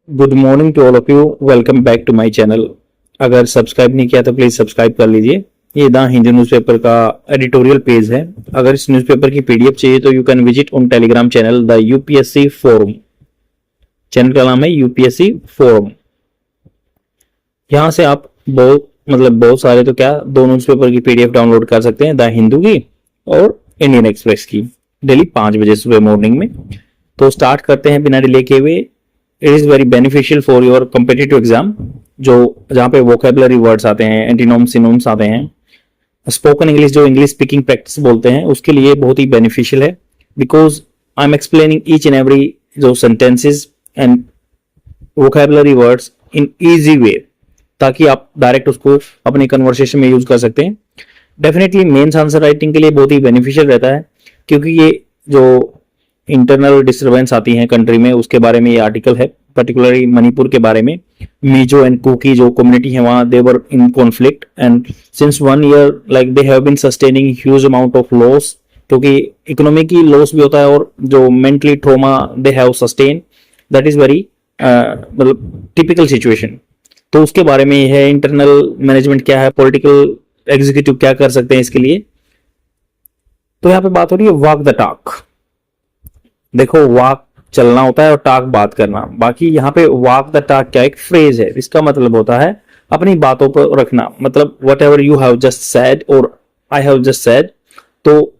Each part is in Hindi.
Good morning to all of you. Welcome back to my channel. अगर सब्सक्राइब नहीं किया तो प्लीज सब्सक्राइब कर लीजिए। ये द हिंदू न्यूज़पेपर का एडिटोरियल पेज है। अगर इस न्यूज़पेपर की पीडीएफ चाहिए तो you can visit on Telegram channel the UPSC forum. Channel का नाम है यूपीएससी फोरम। यहाँ से आप बहुत सारे तो क्या दो न्यूज़पेपर की पीडीएफ डाउनलोड कर सकते हैं, द हिंदू की और इंडियन एक्सप्रेस की, डेली 5 बजे सुबह मॉर्निंग में। तो स्टार्ट करते हैं बिना डिले के हुए। It is very beneficial for your competitive exam, जो जहाँ पे वोकेबलरी वर्ड्स आते हैं, एंटीनोम्स सिनोम्स आते हैं, स्पोकन इंग्लिश जो इंग्लिश स्पीकिंग प्रैक्टिस बोलते हैं, उसके लिए बहुत ही बेनिफिशियल है। Because I am explaining each and every जो sentences and vocabulary words in easy way, ताकि आप डायरेक्ट उसको अपनी कन्वर्सेशन में यूज कर सकते हैं। डेफिनेटली मेंस आंसर राइटिंग के लिए बहुत ही बेनिफिशियल रहता है, क्योंकि ये जो इंटरनल डिस्टर्बेंस आती है कंट्री में उसके बारे में ये आर्टिकल है। पर्टिकुलरली मणिपुर के बारे में, मिजो एंड कुकी जो कम्युनिटी है वहां, they were in conflict and since 1 year like they have been sustaining huge amount of loss, क्योंकि इकोनॉमी की लॉस भी होता है और जो mentally trauma they have sustain, that is very मतलब टिपिकल सिचुएशन। तो उसके बारे में है इंटरनल मैनेजमेंट क्या है, पॉलिटिकल एग्जीक्यूटिव क्या कर सकते हैं इसके लिए। तो यहाँ पे बात हो रही है वॉक द टॉक। देखो, वॉक चलना होता है और टॉक बात करना। बाकी यहाँ पे वॉक द टॉक क्या एक फ्रेज है, इसका मतलब होता है अपनी बातों पर रखना। मतलब what ever you have just said और आई हैव जस्ट सेड, तो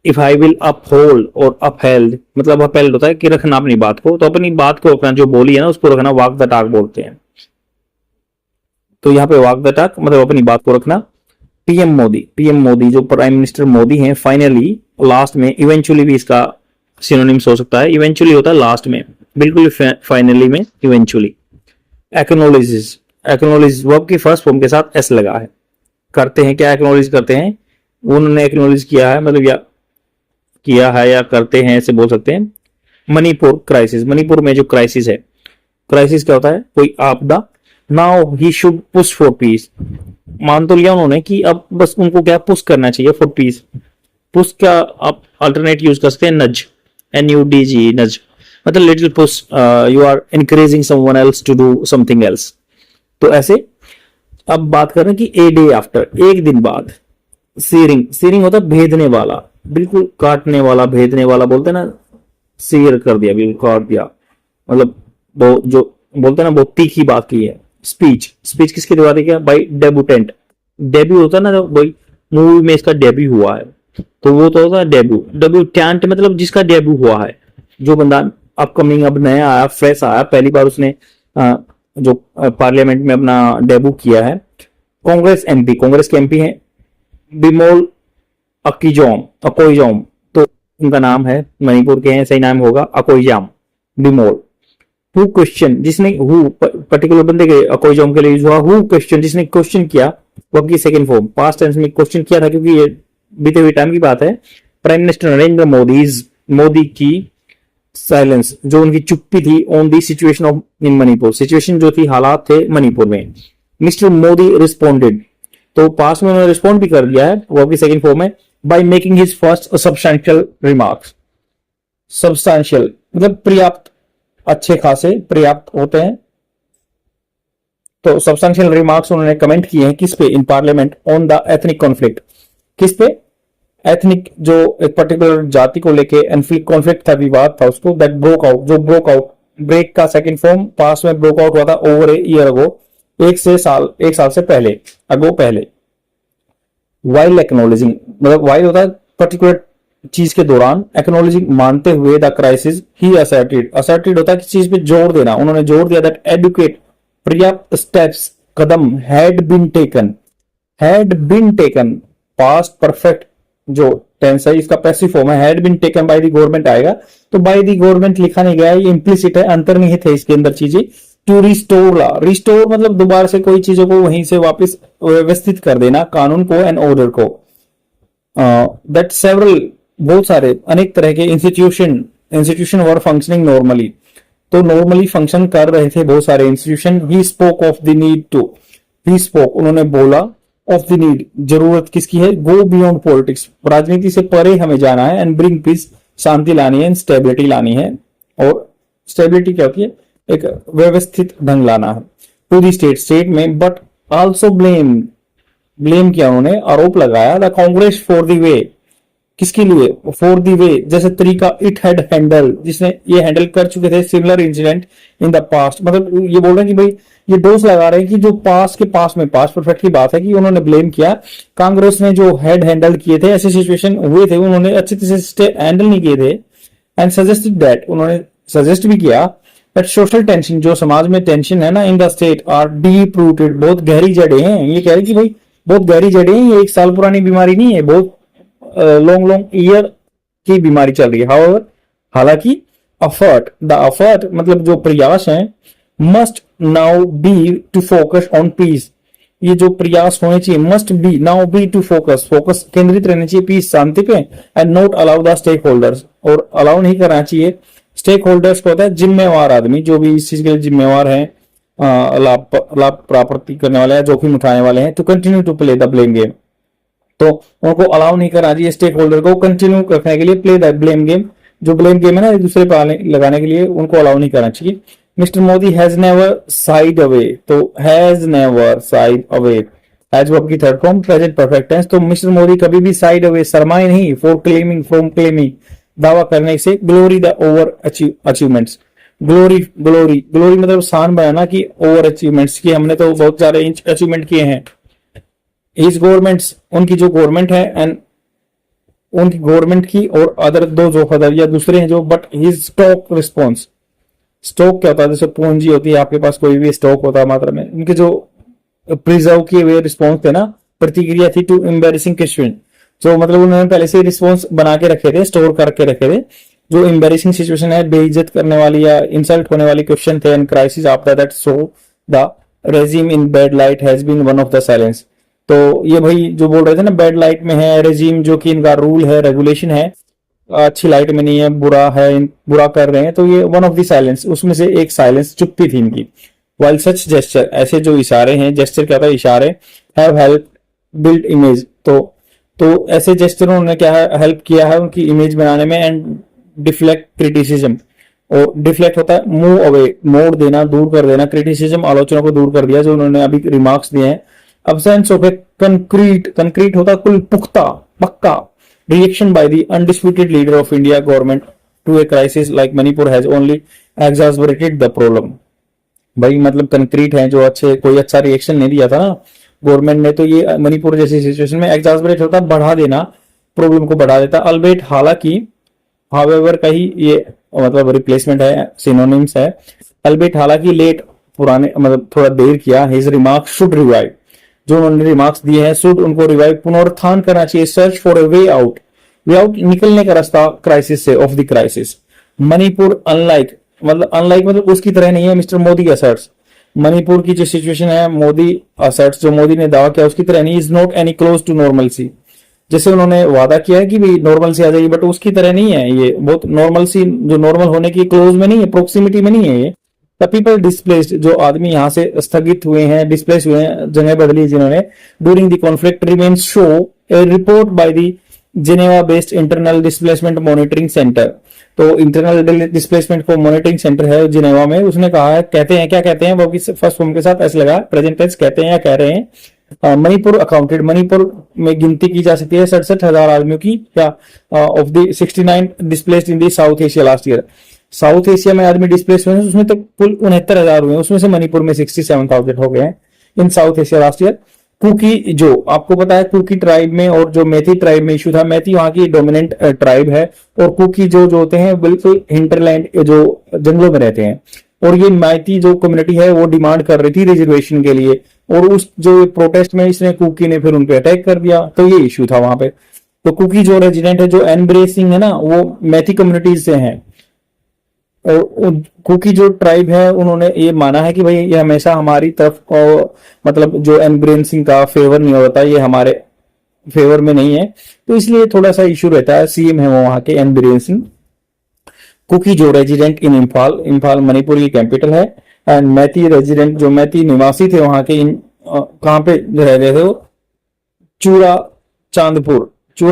इफ आई विल अपहोल्ड और अपहेल्ड, मतलब अपहेल्ड होता है कि रखना अपनी बात को, तो अपनी बात को रखना, जो बोली है ना उसको रखना, वॉक द टॉक बोलते हैं। तो यहाँ पे वॉक द टॉक मतलब अपनी बात को रखना। पीएम मोदी जो प्राइम मिनिस्टर मोदी हैं, फाइनली लास्ट में, इवेंचुअली भी इसका सिनोनिम्स हो सकता है। इवेंचुअली होता है लास्ट में, बिल्कुल फाइनली में इवेंचुअली। एक्नॉलेज वर्ब की फर्स्ट फॉर्म के साथ एस लगा है। करते हैं क्या, एक्नॉलेज करते हैं, उन्होंने एक्नॉलेज किया है, मतलब या किया है या करते हैं ऐसे बोल सकते हैं। मणिपुर क्राइसिस, मणिपुर में जो क्राइसिस है, क्राइसिस क्या होता है, कोई आपदा। Now he should push for piece, मान तो लिया उन्होंने कि अब बस उनको क्या पुश करना चाहिए फॉर पीस। पुश का आप अल्टरनेट यूज कर सकते हैं नज, NUDG, नज, मतलब little push, you are encouraging someone else to do something else। तो ऐसे अब बात कर रहे हैं कि a day after, एक दिन बाद। सीरिंग होता है भेदने वाला, बिल्कुल काटने वाला, भेदने वाला बोलते हैं ना, सीर कर दिया, बिल्कुल काट दिया, मतलब वो जो बोलते हैं ना बहुत तीखी बात की है। स्पीच किसके द्वारा किया, बाई डेब्यूटेंट। डेब्यू होता है ना, वही मूवी में इसका डेब्यू हुआ है, तो वो तो होता है डेब्यूटेंट, मतलब जिसका डेब्यू हुआ है, जो बंदा अपकमिंग अब नया आया, फ्रेश आया, पहली बार उसने जो पार्लियामेंट में अपना डेब्यू किया है। कांग्रेस के एमपी हैं बिमोल अकोइजोम, तो उनका नाम है, मणिपुर के हैं, सही नाम होगा अकोइजाम बिमोल। हु क्वेश्चन, जिसने हु पर्टिकुलर बंदे के अकोइजोम के लिए यूज हुआ। हु क्वेश्चन, जिसने क्वेश्चन किया, वो की सेकंड फॉर्म पास्ट टेंस में क्वेश्चन किया था, क्योंकि ये बीते हुए टाइम की बात है। प्राइम मिनिस्टर नरेंद्र मोदी की साइलेंस, जो उनकी चुप्पी थी on the situation of in Manipur, situation जो थी, हालात थे मणिपुर में। मिस्टर मोदी रिस्पोंडेड, तो पास में उन्होंने रिस्पॉन्ड भी कर दिया है, वो की सेकंड फॉर्म है, by making his first substantial remarks. Substantial मतलब पर्याप्त, अच्छे खासे पर्याप्त होते हैं। तो सब्सटेंशियल रिमार्क्स उन्होंने कमेंट किए हैं किस पे, in parliament, on the ethnic conflict. किस पे, एथनिक, जो एक पर्टिकुलर जाति को लेके कॉन्फ्लिक्ट था, विवाद था उसको, दैट ब्रोक आउट, ब्रेक का सेकंड फॉर्म पास में ब्रोक आउट हुआ था ओवर ए ईयर अगो, एक साल से पहले, पहले। वाइल एक्नॉलेजिंग, मतलब वाइल होता है पर्टिकुलर चीज के दौरान, एक्नॉलेजिंग मानते हुए, द क्राइसिस ही असर्टेड होता है किस चीज पे जोर देना, उन्होंने जोर दिया, दैट एडुकेट पर्याप्त स्टेप्स, कदम, had been taken, past perfect जो टेंस है, इसका पैसिव फॉर्म है, had been taken by the government आएगा, तो बाय द गवर्नमेंट लिखा नहीं गया है, ये इंप्लिसिट है, अंतर्निहित है इसके अंदर चीजें। टू रिस्टोर मतलब दोबारा से कोई चीजों को वहीं से वापस व्यवस्थित कर देना, कानून को एंड ऑर्डर को। दैट सेवरल, बहुत सारे अनेक तरह के इंस्टीट्यूशन वर फंक्शनिंग नॉर्मली, तो नॉर्मली फंक्शन कर रहे थे बहुत सारे institution. He spoke of the need to, उन्होंने बोला, ऑफ द नीड, जरूरत किसकी है, गो बियॉन्ड पॉलिटिक्स, राजनीति से परे हमें जाना है, एंड ब्रिंग पीस, शांति लानी है, एंड स्टेबिलिटी लानी है। और स्टेबिलिटी क्या होती है, एक व्यवस्थित ढंग लाना है टू दी स्टेट में, बट ऑल्सो ब्लेम किया उन्होंने, आरोप लगाया the Congress for the way, किसके लिए, फॉर दी वे, जैसे तरीका इट हैड हैंडल, जिसने ये हैंडल कर चुके थे similar incident in the past. मतलब ये बोल रहे हैं कि भाई ये दोष लगा रहे हैं कि जो पास्ट में पास्ट परफेक्ट की बात है कि उन्होंने ब्लेम किया कांग्रेस ने, जो हेड हैंडल किए थे, ऐसे सिचुएशन हुए थे उन्होंने अच्छे तरह से हैंडल नहीं किए थे। एंड सजेस्टेड दैट, उन्होंने सजेस्ट भी किया दैट सोशल टेंशन, जो समाज में टेंशन है ना, in the state are deep rooted, बहुत गहरी जड़ें हैं। ये कह रहे कि भाई बहुत गहरी जड़ें हैं, ये एक साल पुरानी बीमारी नहीं है, बहुत लॉन्ग ईयर की बीमारी चल रही है। हाउएवर, हालांकि द एफर्ट मतलब जो प्रयास है, must now be to focus on peace, ये जो प्रयास होने चाहिए, must be now be to focus केंद्रित रहने चाहिए पीस, शांति पे, and not allow the stakeholders, और अलाउ नहीं करना चाहिए स्टेक होल्डर्स को, होता है जिम्मेवार आदमी, जो भी इस चीज के लिए जिम्मेवार है, लाभ प्राप्ति करने वाले हैं, जोखिम उठाने वाले हैं, to continue to play the blame game. तो उनको अलाउ नहीं करना चाहिए स्टेक होल्डर को कंटिन्यू रखने के लिए प्ले द ब्लेम गेम, जो ब्लेम गेम है ना दूसरे पे लगाने के लिए, उनको अलाउ नहीं करना चाहिए। Mister Modi has never shied away, तो has never shied away as verb की third form present perfect tense, तो मिस्टर मोदी कभी भी साइड अवे, शर्माए नहीं, फ्रॉम क्लेमिंग दावा करने से, glory the over achievements, glory मतलब शान बनाना कि ओवर अचीवमेंट्स की हमने तो बहुत सारे अचीवमेंट किए हैं। इस गवर्नमेंट्स, उनकी जो गवर्नमेंट है, एंड उनकी गवर्नमेंट की और अदर दो जो अदर या दूसरे हैं जो, but his stock response, stock क्या होता है, जैसे पूंजी होती है आपके पास, कोई भी स्टॉक होता है मात्रा में, उनके जो प्रिजर्व किए हुए रिस्पॉन्स थे ना, प्रतिक्रिया थी टू एम्बेरसिंग क्वेश्चन, जो मतलब उन्होंने पहले से रिस्पॉन्स बना के रखे थे, स्टोर करके रखे थे, जो एम्बेरसिंग सिचुएशन है, बेइज्जत करने वाली या इंसल्ट होने वाली क्वेश्चन थे, and crisis after that so the regime in bad light has been one of the silence. तो ये भाई जो बोल रहे थे ना, बैड लाइट में है रेजिम, जो कि इनका रूल है, रेगुलेशन है, अच्छी लाइट में नहीं है, बुरा कर रहे हैं, तो ये वन ऑफ द साइलेंस, उसमें से एक साइलेंस, चुप्पी थी इनकी। वाइल सच जेस्चर, ऐसे जो इशारे हैं, जेस्चर क्या होता है, इशारे, हैव हेल्प बिल्ड इमेज, तो ऐसे जेस्चर उन्होंने क्या है, हेल्प किया है उनकी इमेज बनाने में, एंड डिफ्लेक्ट क्रिटिसिज्म, और डिफ्लेक्ट होता है मूव अवे, मोड़ देना, दूर कर देना, क्रिटिसिज्म आलोचना को दूर कर दिया, जो उन्होंने अभी रिमार्क्स दिए हैं। absence of a concrete होता है कुल पुख्ता पक्का reaction by the undisputed leader of India government to a crisis like Manipur has only exacerbated the problem। भाई मतलब कंक्रीट है, जो अच्छे कोई अच्छा रिएक्शन नहीं दिया था ना गवर्नमेंट ने, तो ये मणिपुर जैसी सिचुएशन में एग्जास्परेट होता, बढ़ा देना, प्रॉब्लम को बढ़ा देता। अल्बेट हालांकि, हाउएवर का ही ये मतलब रिप्लेसमेंट है, सिनोनिम्स है। अल्बेट हालांकि, लेट पुराने मतलब थोड़ा देर किया, हिज रिमार्क शुड रिवाइव, जो उन्होंने रिमार्क्स दिए हैं शुड उनको रिवाइव, पुनरुत्थान करना चाहिए, search for a way out निकलने का रास्ता क्राइसिस से, of the crisis. Manipur unlike मतलब उसकी तरह नहीं है, मिस्टर मोदी असर्ट्स, मणिपुर की जो सिचुएशन है, मोदी असर्ट्स, जो मोदी ने दावा किया उसकी तरह नहीं, is not any close to normalcy, जैसे उन्होंने वादा किया है कि भाई नॉर्मल सी आ जाएगी, बट उसकी तरह नहीं है, ये बहुत नॉर्मल सी, जो नॉर्मल होने की क्लोज में नहीं है, प्रोक्सिमिटी में नहीं है ये। द पीपल डिस्प्लेस्ड, जो आदमी यहाँ से स्थगित हुए हैं, डिस्प्लेस हुए हैं, जगह बदली जिन्होंने, during the conflict remains show A report by the Geneva based internal displacement monitoring centre, तो इंटरनल डिस्प्लेसमेंट को मॉनिटरिंग सेंटर है जिनेवा में, उसने कहा है, कहते हैं, क्या कहते हैं, वो फर्स्ट फॉर्म के साथ ऐसे लगा, प्रेजेंट टेंस कहते हैं या कह रहे हैं। मणिपुर अकाउंटेड, मणिपुर में गिनती की जा सकती है 67,000 आदमियों की, या of the 69 displaced in the south Asia last year, south Asia में आदमी डिस्प्लेस हुए हैं, उसमें तो कुल 69,000 हुए हैं, उसमें से मणिपुर में 67,000 हो गए हैं in South Asia last year. Kuki, जो आपको पता है कुकी ट्राइब में और जो मैती ट्राइब में इशू था, मैती वहां की डोमिनेंट ट्राइब है, और कुकी जो होते हैं बिल्कुल हिंटरलैंड, जो जंगलों में रहते हैं, और ये मैती जो कम्युनिटी है वो डिमांड कर रही थी रिजर्वेशन के लिए, और उस जो प्रोटेस्ट में इसने कुकी ने फिर उन पे अटैक कर दिया, तो ये इशू था वहां पे। तो कुकी जो रेजिडेंट है, जो एनब्रेसिंग है ना, वो मैती कम्युनिटीज से हैं, और कुकी जो ट्राइब है उन्होंने ये माना है कि भाई ये हमेशा हमारी तरफ को, मतलब जो एनब्रेसिंग का फेवर नहीं होता, ये हमारे फेवर में नहीं है, तो इसलिए थोड़ा सा इशू रहता है। सीएम है वो वहां के एनब्रेसिंग। कुकी जो रेजिडेंट इन इम्फाल मणिपुर की कैपिटल है, एंड मैती रेजिडेंट, जो मैती निवासी थे वहां के, कहां पे रह रहे थे वो, चूरा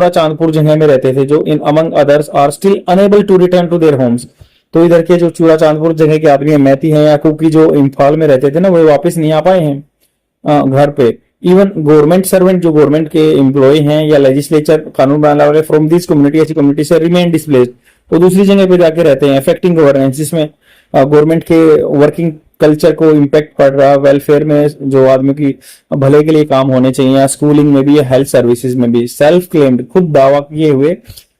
चांदपुर जगह में रहते थे, जो in among others are still unable to return to their homes, तो इधर के जो चूड़ा चांदपुर जगह के आदमी मैती हैं या कुकी जो इम्फाल में रहते थे ना, वो वापस नहीं आ पाए हैं घर पे। इवन गवर्नमेंट सर्वेंट जो गवर्नमेंट के एम्प्लॉय हैं या लेजिस्लेचर कानून बनाने वाले फ्रॉम दिस कम्युनिटी, ऐसी कम्युनिटी से रिमेन डिस्प्लेस्ड, वो दूसरी जगह पे जाके रहते हैं, अफेक्टिंग गवर्नेंस, जिसमें गवर्नमेंट के वर्किंग कल्चर को इम्पैक्ट पड़ रहा है, वेलफेयर में जो आदमी की भले के लिए काम होने चाहिए, या स्कूलिंग में भी या हेल्थ सर्विसेज में भी। सेल्फ क्लेम्ड, खुद दावा किए हुए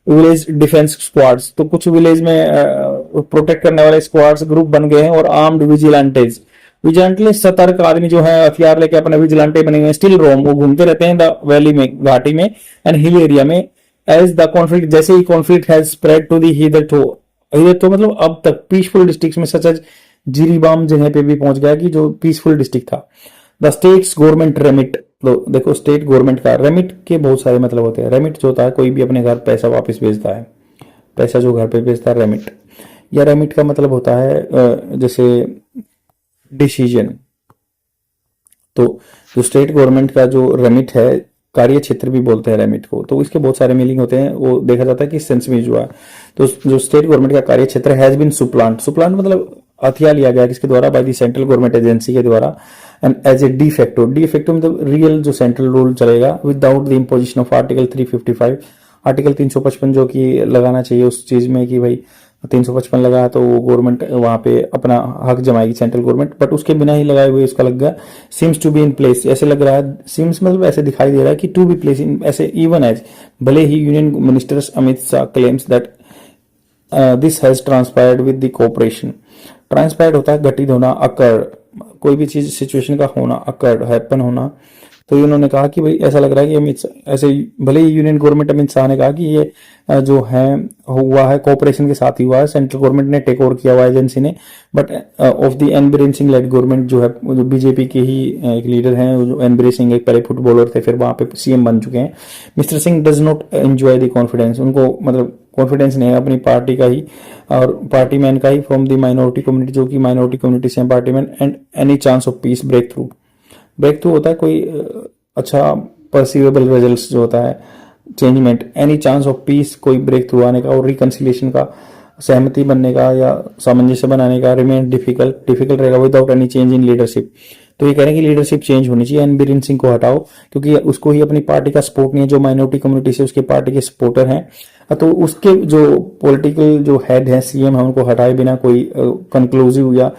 विलेज डिफेंस स्क्वाड्स, तो कुछ विलेज में प्रोटेक्ट करने वाले स्क्वाड्स ग्रुप बन गए हैं, और आर्म्ड विजिलेंटेज, विजिलेंटली सतर्क आदमी जो है हथियार लेके अपने विजिलेंटे बने हुए, स्टिल रोम, वो घूमते रहते हैं द वैली में, घाटी में एंड हिल एरिया में। एज द कॉन्फ्लिक्ट, जैसे ही conflict has spread to the hitherto मतलब अब तक पीसफुल डिस्ट्रिक्ट में, सच एज जिरीबाम जगह पे भी पहुंच गया कि जो पीसफुल डिस्ट्रिक्ट था। द स्टेट्स गवर्नमेंट रेमिट, तो देखो स्टेट गवर्नमेंट का रेमिट के बहुत सारे मतलब होते हैं। रेमिट जो होता है कोई भी अपने घर पैसा वापस भेजता है, पैसा जो घर पे भेजता है रेमिट, या रेमिट का मतलब होता है जैसे डिसीजन। तो जो स्टेट गवर्नमेंट का जो रेमिट है, कार्य क्षेत्र भी बोलते हैं रेमिट को, तो इसके बहुत सारे मीनिंग होते हैं, वो देखा जाता है कि सेंस में हुआ है। तो जो स्टेट गवर्नमेंट का कार्य क्षेत्र हैज बीन सुप्लांट, सुप्लांट मतलब हथिया लिया गया किसके द्वारा, by the central government agency के द्वारा, and as a de facto, de facto मतलब रियल जो सेंट्रल रूल चलेगा, without the imposition of article 355, article 355 जो कि लगाना चाहिए उस चीज में कि भाई 355 लगा तो वो गवर्नमेंट वहां पे अपना हक जमाएगी सेंट्रल गवर्नमेंट, बट उसके बिना ही लगाए हुए उसका लग गया। Seems to be in place, ऐसे लग रहा है, सीम्स मतलब ऐसे दिखाई दे रहा है कि टू बी प्लेस इन, ऐसे इवन एज, भले ही union ministers Amit Shah claims that this has transpired with the cooperation. Transpired होता है घटित होना, अकर्ड, कोई भी चीज सिचुएशन का होना, अकर्ड हैपन होना। तो इन्होंने कहा कि भाई ऐसा लग रहा है कि अमित ऐसे भले ही यूनियन गवर्नमेंट अमित शाह ने कहा कि ये जो है हुआ है कोऑपरेशन के साथ ही हुआ है, सेंट्रल गवर्नमेंट ने टेक ओवर किया हुआ एजेंसी ने, but of the N Biren Singh led government जो है, जो बीजेपी के ही एक लीडर हैं, जो एन बीरेन सिंह एक पहले फुटबॉलर थे, फिर वहां पे सीएम बन चुके हैं। Mister Singh does not enjoy the confidence, उनको मतलब कॉन्फिडेंस नहीं है अपनी पार्टी का ही और पार्टी मैन का ही, फ्रॉम द माइनॉरिटी कम्युनिटी, जो कि माइनॉरिटी कम्युनिटी से party man, and any chance of peace breakthrough. Breakthrough होता है कोई अच्छा परसीवेबल रिजल्ट्स जो होता है, चेंजमेंट, एनी चांस ऑफ पीस, कोई ब्रेक थ्रू आने का और रिकंसिलिएशन का, सहमति बनने का या सामंजस्य बनाने का, रिमेन डिफिकल्ट रहेगा without any change in leadership. तो ये कह रहे हैं कि लीडरशिप चेंज होनी चाहिए, एन बीरेन सिंह को हटाओ क्योंकि उसको ही अपनी पार्टी का सपोर्ट नहीं है, जो माइनॉरिटी कम्युनिटी से उसके पार्टी के सपोर्टर हैं, तो उसके जो पॉलिटिकल जो हेड है, सीएम है, उनको हटाए बिना कोई कंक्लूसिव या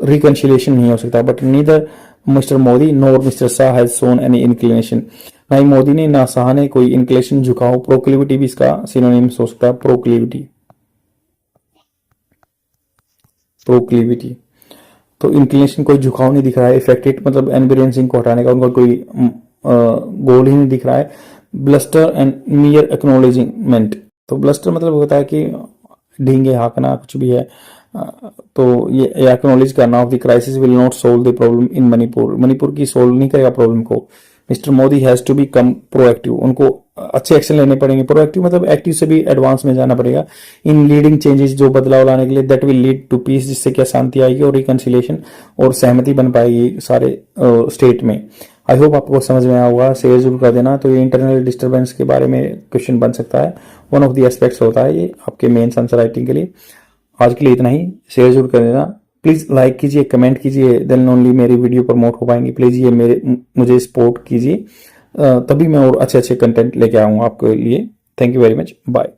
रिकंसिलिएशन नहीं हो सकता। But neither mister Modi NOR mister Shah has shown any inclination, ना ही मोदी ने ना शाह ने कोई इंक्लिनेशन, झुकाव, प्रोक्लिविटी भी इसका सिनोनिम्स हो सकता है, प्रोक्लिविटी। तो इंक्लिनेशन कोई झुकाव नहीं दिख रहा है, इफेक्टेड मतलब एन बीरेन सिंह को हटाने का उनका कोई गोल ही नहीं दिख रहा है। ब्लस्टर एंड मियर एक्नोलेजमेंट, तो ब्लस्टर मतलब होता है कि ढींगे हाँकना, कुछ भी है, तो ये एक्नोलेज करना of the crisis will not solve the problem in Manipur, Manipur की सोल्व नहीं करेगा प्रॉब्लम को। Mr Modi has to be come proactive, उनको अच्छे एक्शन लेने पड़ेंगे, प्रोएक्टिव मतलब एक्टिव से भी एडवांस में जाना पड़ेगा, इन लीडिंग चेंजेस, जो बदलाव लाने के लिए, that will lead to peace, जिससे क्या शांति आएगी और रिकंसिलिएशन और सहमति बन पाएगी सारे स्टेट में। आई होप आपको समझ में आया होगा, शेयर जरूर कर देना। तो ये इंटरनल डिस्टर्बेंस के बारे में क्वेश्चन बन सकता है, वन ऑफ द एस्पेक्ट्स होता है ये आपके मेंस आंसर राइटिंग के लिए। आज के लिए इतना ही, शेयर जरूर कर देना, प्लीज लाइक कीजिए, कमेंट कीजिए, देन ओनली मेरी वीडियो प्रमोट हो पाएंगी। प्लीज ये मुझे सपोर्ट कीजिए, तभी मैं और अच्छे अच्छे कंटेंट लेके आऊंगा आपके लिए। Thank you very much, bye.